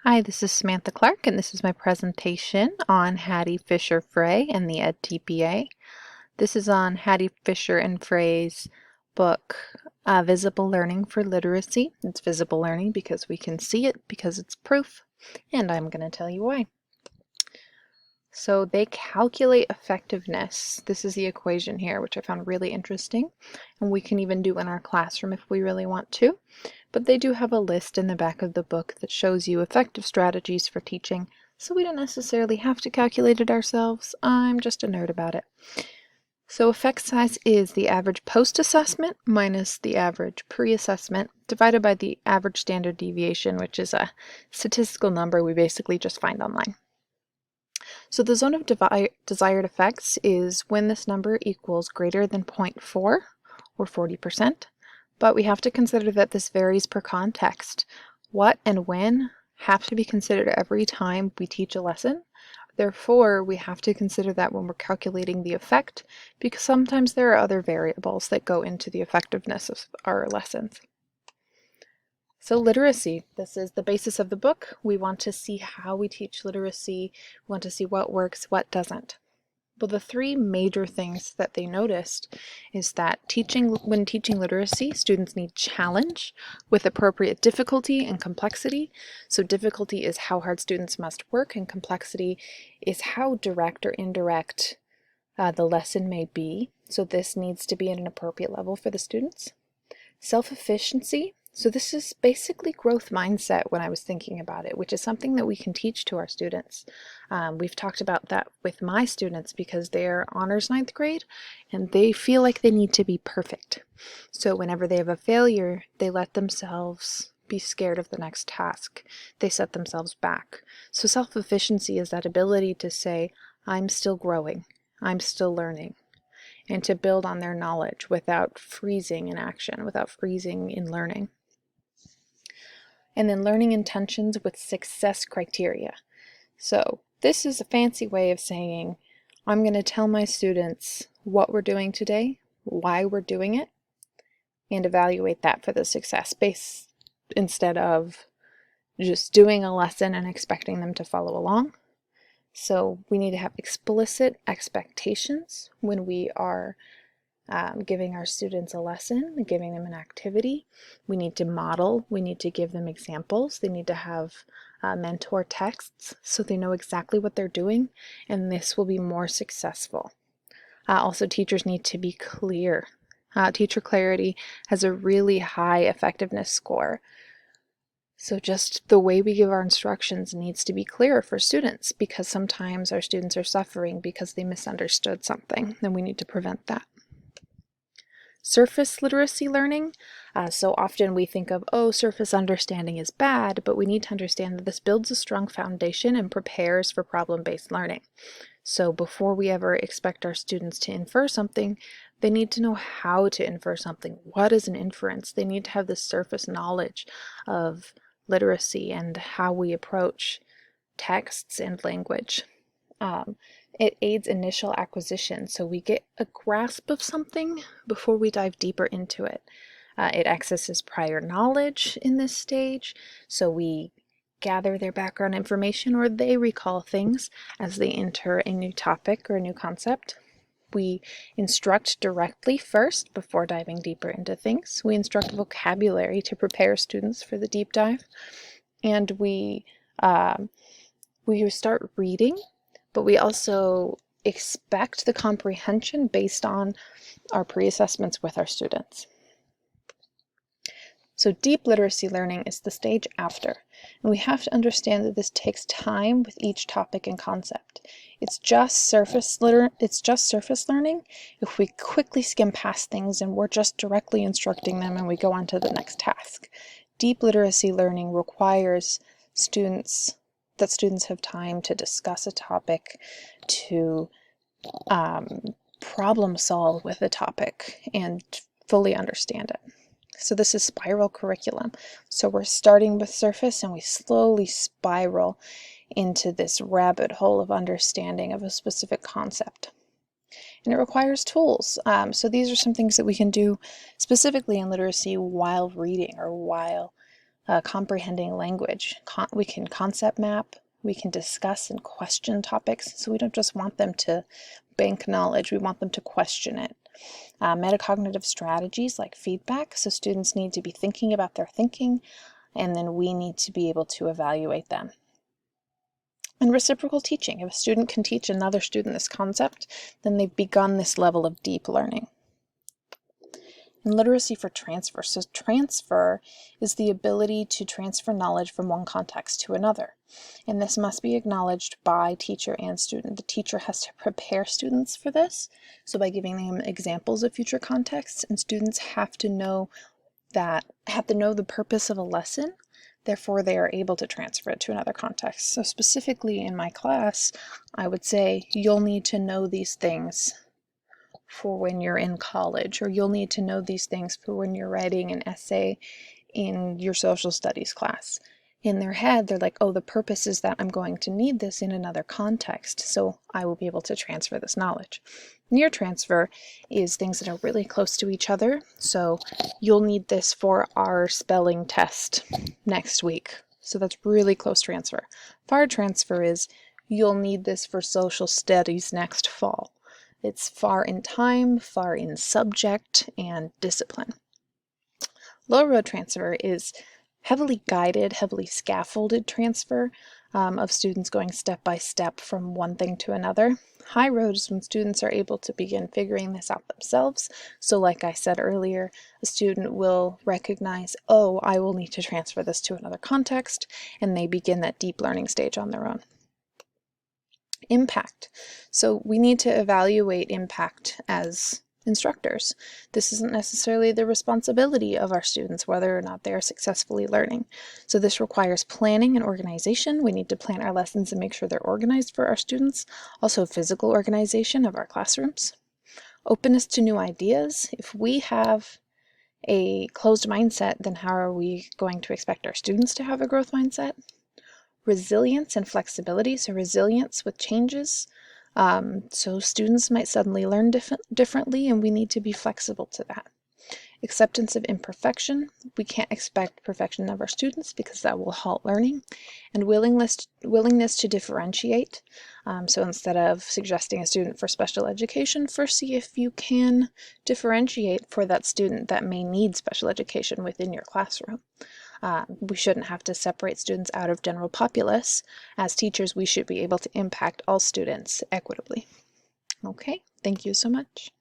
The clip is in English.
Hi, this is Samantha Clark, and this is my presentation on Hattie Fisher Frey and the EdTPA. This is on Hattie Fisher and Frey's book, Visible Learning for Literacy. It's visible learning because we can see it, because it's proof, and I'm going to tell you why. So they calculate effectiveness. This is the equation here, which I found really interesting, and we can even do in our classroom if we really want to. But they do have a list in the back of the book that shows you effective strategies for teaching, so we don't necessarily have to calculate it ourselves. I'm just a nerd about it. So effect size is the average post-assessment minus the average pre-assessment divided by the average standard deviation, which is a statistical number we basically just find online. So the zone of desired effects is when this number equals greater than 0.4 or 40%, but we have to consider that this varies per context. What and when have to be considered every time we teach a lesson. Therefore, we have to consider that when we're calculating the effect, because sometimes there are other variables that go into the effectiveness of our lessons. So literacy, this is the basis of the book. We want to see how we teach literacy. We want to see what works, what doesn't. Well, the three major things that they noticed is that when teaching literacy, students need challenge with appropriate difficulty and complexity. So difficulty is how hard students must work, and complexity is how direct or indirect the lesson may be. So this needs to be at an appropriate level for the students. Self-efficiency. So this is basically growth mindset when I was thinking about it, which is something that we can teach to our students. We've talked about that with my students because they're honors ninth grade and they feel like they need to be perfect. So whenever they have a failure, they let themselves be scared of the next task. They set themselves back. So self-efficiency is that ability to say, I'm still growing, I'm still learning, and to build on their knowledge without freezing in action, without freezing in learning. And then learning intentions with success criteria. So this is a fancy way of saying, I'm going to tell my students what we're doing today, why we're doing it, and evaluate that for the success base instead of just doing a lesson and expecting them to follow along. So we need to have explicit expectations when we are giving our students a lesson, giving them an activity. We need to model, we need to give them examples. They need to have mentor texts so they know exactly what they're doing, and this will be more successful. Also, teachers need to be clear. Teacher clarity has a really high effectiveness score. So just the way we give our instructions needs to be clear for students, because sometimes our students are suffering because they misunderstood something, and we need to prevent that. Surface literacy learning. So often we think of, oh, surface understanding is bad, but we need to understand that this builds a strong foundation and prepares for problem-based learning. So before we ever expect our students to infer something, they need to know how to infer something. What is an inference? They need to have this surface knowledge of literacy and how we approach texts and language. It aids initial acquisition, so we get a grasp of something before we dive deeper into it. It accesses prior knowledge in this stage, so we gather their background information or they recall things as they enter a new topic or a new concept. We instruct directly first before diving deeper into things. We instruct vocabulary to prepare students for the deep dive, and we start reading, but we also expect the comprehension based on our pre-assessments with our students. So deep literacy learning is the stage after, and we have to understand that this takes time with each topic and concept. It's just surface learning if we quickly skim past things and we're just directly instructing them and we go on to the next task. Deep literacy learning requires that students have time to discuss a topic, to problem solve with a topic, and fully understand it. So this is spiral curriculum. So we're starting with surface and we slowly spiral into this rabbit hole of understanding of a specific concept. And it requires tools. So these are some things that we can do specifically in literacy while reading or while comprehending language. We can concept map, we can discuss and question topics, so we don't just want them to bank knowledge, we want them to question it. Metacognitive strategies like feedback, so students need to be thinking about their thinking, and then we need to be able to evaluate them. And reciprocal teaching. If a student can teach another student this concept, then they've begun this level of deep learning. And literacy for transfer. So transfer is the ability to transfer knowledge from one context to another. And this must be acknowledged by teacher and student. The teacher has to prepare students for this, so by giving them examples of future contexts, and students have to know the purpose of a lesson, therefore they are able to transfer it to another context. So specifically in my class, I would say you'll need to know these things for when you're in college, or you'll need to know these things for when you're writing an essay in your social studies class. In their head, they're like, oh, the purpose is that I'm going to need this in another context, so I will be able to transfer this knowledge. Near transfer is things that are really close to each other, so you'll need this for our spelling test next week. So that's really close transfer. Far transfer is you'll need this for social studies next fall. It's far in time, far in subject, and discipline. Low road transfer is heavily guided, heavily scaffolded transfer of students going step by step from one thing to another. High road is when students are able to begin figuring this out themselves. So like I said earlier, a student will recognize, oh, I will need to transfer this to another context, and they begin that deep learning stage on their own. Impact. So we need to evaluate impact as instructors. This isn't necessarily the responsibility of our students, whether or not they are successfully learning. So this requires planning and organization. We need to plan our lessons and make sure they're organized for our students. Also physical organization of our classrooms. Openness to new ideas. If we have a closed mindset, then how are we going to expect our students to have a growth mindset? Resilience and flexibility, so resilience with changes. So students might suddenly learn differently, and we need to be flexible to that. Acceptance of imperfection. We can't expect perfection of our students because that will halt learning. And willingness to differentiate. So instead of suggesting a student for special education, first see if you can differentiate for that student that may need special education within your classroom. We shouldn't have to separate students out of general populace. As teachers, we should be able to impact all students equitably. Okay, thank you so much.